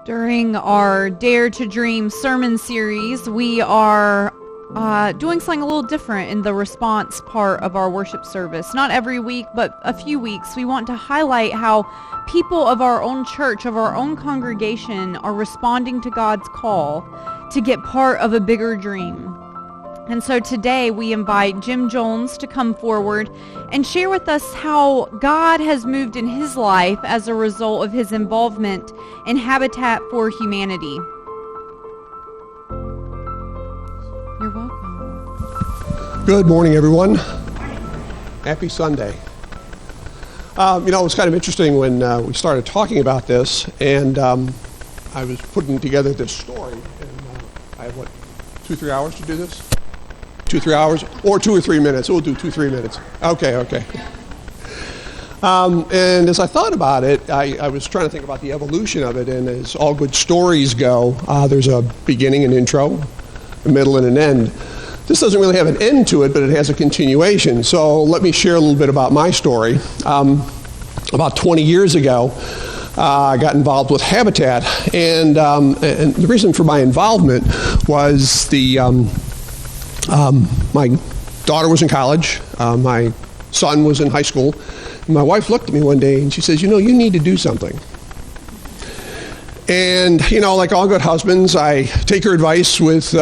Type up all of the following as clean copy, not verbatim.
During our Dare to Dream sermon series, we are doing something a little different in the response part of our worship service. Not every week, but a few weeks, we want to highlight how people of our own church, of our own congregation, are responding to God's call to get part of a bigger dream. And so today we invite Jim Jones to come forward and share with us how God has moved in his life as a result of his involvement in Habitat for Humanity. You're welcome. Good morning, everyone. Happy Sunday. It was kind of interesting when we started talking about this, and I was putting together this story, and I have, 2-3 hours to do this? 2-3 hours, or 2 or 3 minutes. We'll do 2-3 minutes. Okay. And as I thought about it, I was trying to think about the evolution of it, and as all good stories go, there's a beginning, an intro, a middle, and an end. This doesn't really have an end to it, but it has a continuation. So let me share a little bit about my story. About 20 years ago, I got involved with Habitat, and the reason for my involvement was my daughter was in college, my son was in high school, and my wife looked at me one day and she says, you need to do something. And, like all good husbands, I take her advice with,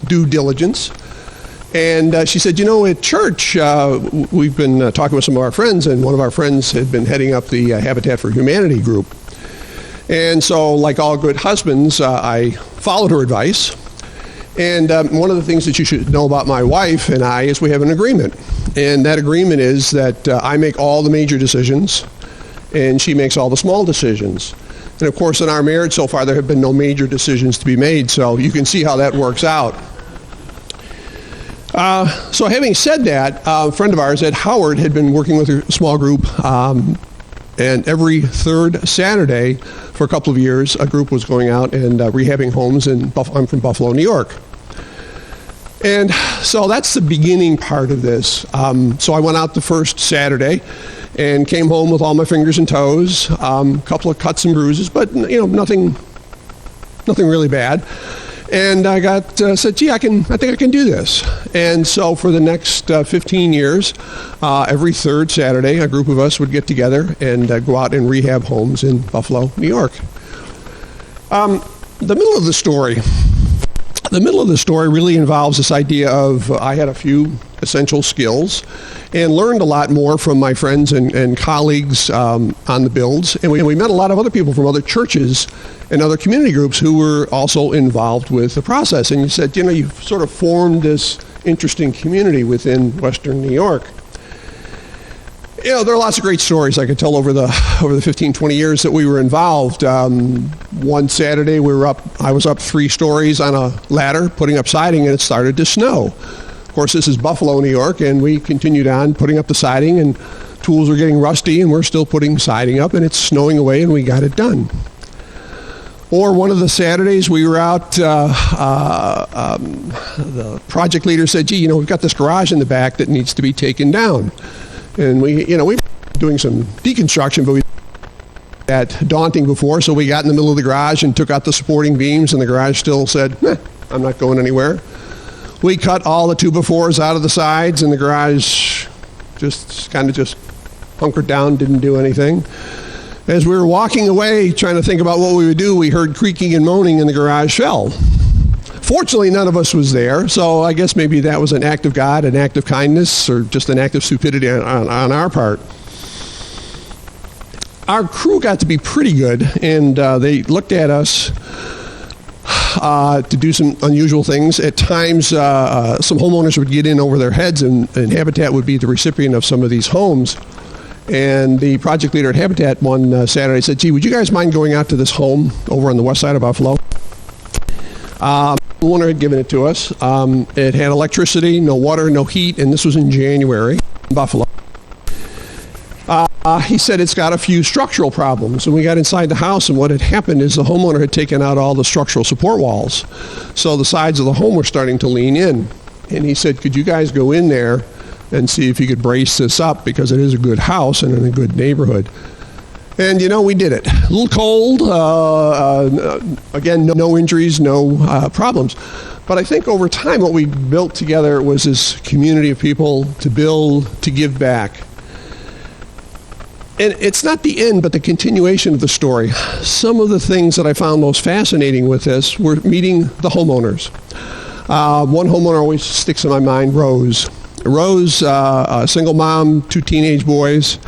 due diligence. And she said, at church, we've been talking with some of our friends, and one of our friends had been heading up the Habitat for Humanity group. And so, like all good husbands, I followed her advice. And one of the things that you should know about my wife and I is we have an agreement. And that agreement is that I make all the major decisions and she makes all the small decisions. And of course, in our marriage so far, there have been no major decisions to be made. So you can see how that works out. So having said that, a friend of ours, Ed Howard, had been working with a small group. And every third Saturday for a couple of years, a group was going out and rehabbing homes I'm from Buffalo, New York. And so that's the beginning part of this. So I went out the first Saturday and came home with all my fingers and toes, a couple of cuts and bruises, but nothing really bad. And I said, gee, I think I can do this. And so for the next 15 years, every third Saturday, a group of us would get together and go out and rehab homes in Buffalo, New York. The middle of the story really involves this idea of I had a few essential skills and learned a lot more from my friends and colleagues on the builds. And we met a lot of other people from other churches and other community groups who were also involved with the process. And you said, you've sort of formed this interesting community within Western New York. There are lots of great stories I could tell over the 15, 20 years that we were involved. One Saturday I was up 3 stories on a ladder putting up siding, and it started to snow. Of course, this is Buffalo, New York, and we continued on putting up the siding, and tools were getting rusty, and we're still putting siding up, and it's snowing away, and we got it done. Or one of the Saturdays we were out, the project leader said, gee, we've got this garage in the back that needs to be taken down. And we were doing some deconstruction, but we that daunting before, so we got in the middle of the garage and took out the supporting beams, and the garage still said, I'm not going anywhere. We cut all the 2x4s out of the sides, and the garage just hunkered down, didn't do anything. As we were walking away, trying to think about what we would do, we heard creaking and moaning, and the garage fell. Fortunately, none of us was there, so I guess maybe that was an act of God, an act of kindness, or just an act of stupidity on our part. Our crew got to be pretty good, and they looked at us to do some unusual things. At times, some homeowners would get in over their heads, and Habitat would be the recipient of some of these homes. And the project leader at Habitat one Saturday said, gee, would you guys mind going out to this home over on the west side of Buffalo? The owner had given it to us. It had electricity, no water, no heat, and this was in January in Buffalo. He said it's got a few structural problems. And we got inside the house, and what had happened is the homeowner had taken out all the structural support walls. So the sides of the home were starting to lean in. And he said, could you guys go in there and see if you could brace this up, because it is a good house and in a good neighborhood. And, we did it. A little cold. Again, no injuries, no problems. But I think over time what we built together was this community of people to build, to give back. And it's not the end, but the continuation of the story. Some of the things that I found most fascinating with this were meeting the homeowners. One homeowner always sticks in my mind, Rose. Rose, a single mom, 2 teenage boys.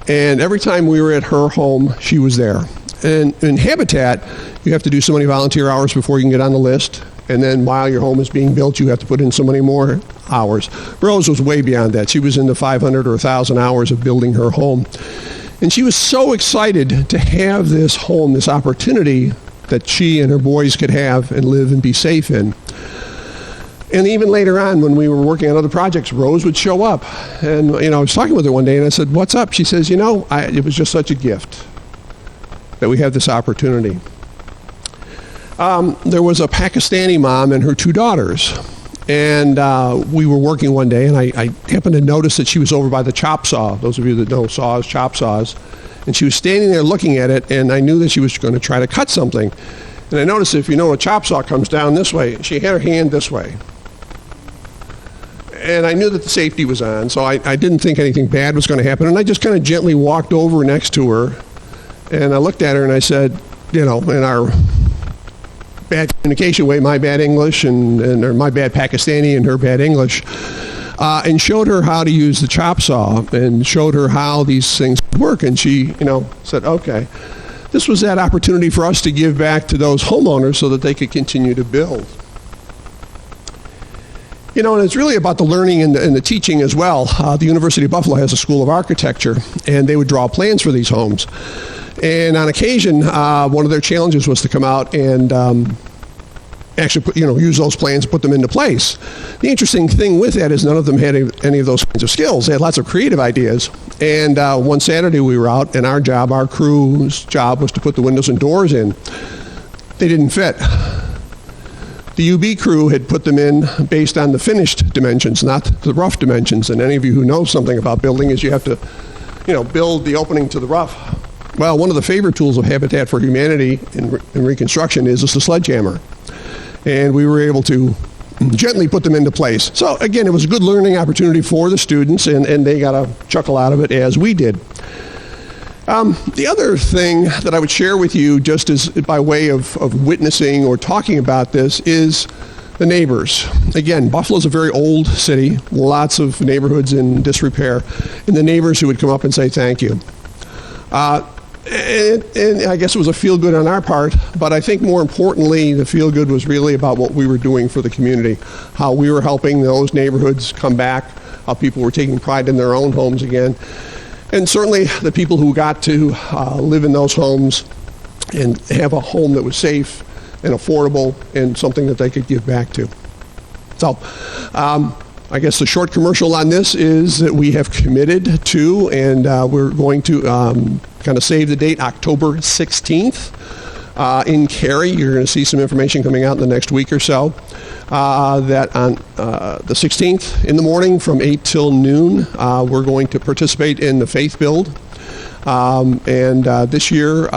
And every time we were at her home, she was there. And in Habitat, you have to do so many volunteer hours before you can get on the list. And then while your home is being built, you have to put in so many more hours. Rose was way beyond that. She was in the 500 or 1,000 hours of building her home. And she was so excited to have this home, this opportunity that she and her boys could have and live and be safe in. And even later on, when we were working on other projects, Rose would show up. And, I was talking with her one day, and I said, "What's up?" She says, it was just such a gift that we had this opportunity. There was a Pakistani mom and her 2 daughters. And we were working one day, and I happened to notice that she was over by the chop saw. Those of you that know saws, chop saws. And she was standing there looking at it, and I knew that she was going to try to cut something. And I noticed if a chop saw comes down this way, she had her hand this way. And I knew that the safety was on, so I didn't think anything bad was going to happen. And I just kind of gently walked over next to her, and I looked at her and I said, in our bad communication way, my bad English or my bad Pakistani and her bad English, and showed her how to use the chop saw and showed her how these things work. And she, said, okay. This was that opportunity for us to give back to those homeowners so that they could continue to build. And it's really about the learning and the teaching as well. The University of Buffalo has a School of Architecture, and they would draw plans for these homes. And on occasion, one of their challenges was to come out and actually use those plans and put them into place. The interesting thing with that is none of them had any of those kinds of skills. They had lots of creative ideas. And one Saturday we were out, and our crew's job was to put the windows and doors in. They didn't fit. The UB crew had put them in based on the finished dimensions, not the rough dimensions. And any of you who know something about building is you have to, build the opening to the rough. Well, one of the favorite tools of Habitat for Humanity in reconstruction is the sledgehammer. And we were able to gently put them into place. So again, it was a good learning opportunity for the students, and they got a chuckle out of it as we did. The other thing that I would share with you, just as by way of witnessing or talking about this, is the neighbors. Again, Buffalo's a very old city, lots of neighborhoods in disrepair, and the neighbors who would come up and say thank you. And I guess it was a feel-good on our part, but I think more importantly, the feel-good was really about what we were doing for the community, how we were helping those neighborhoods come back, how people were taking pride in their own homes again. And certainly the people who got to live in those homes and have a home that was safe and affordable and something that they could give back to. So I guess the short commercial on this is that we have committed to, and we're going to kind of save the date, October 16th in Cary. You're going to see some information coming out in the next week or so. That on the 16th in the morning from 8 till noon, we're going to participate in the Faith Build. And this year,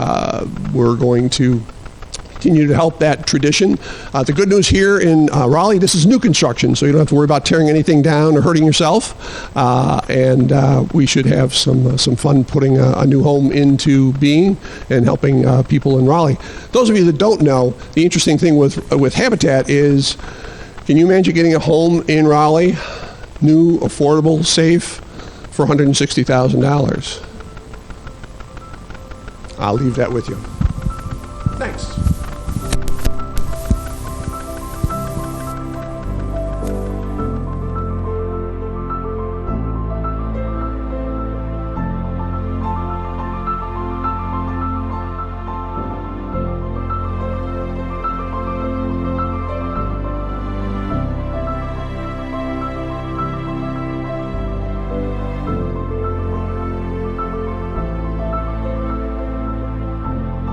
we're going to continue to help that tradition. The good news here in Raleigh, this is new construction, so you don't have to worry about tearing anything down or hurting yourself. And we should have some fun putting a new home into being and helping people in Raleigh. Those of you that don't know, the interesting thing with Habitat is, can you imagine getting a home in Raleigh, new, affordable, safe, for $160,000? I'll leave that with you. Thanks.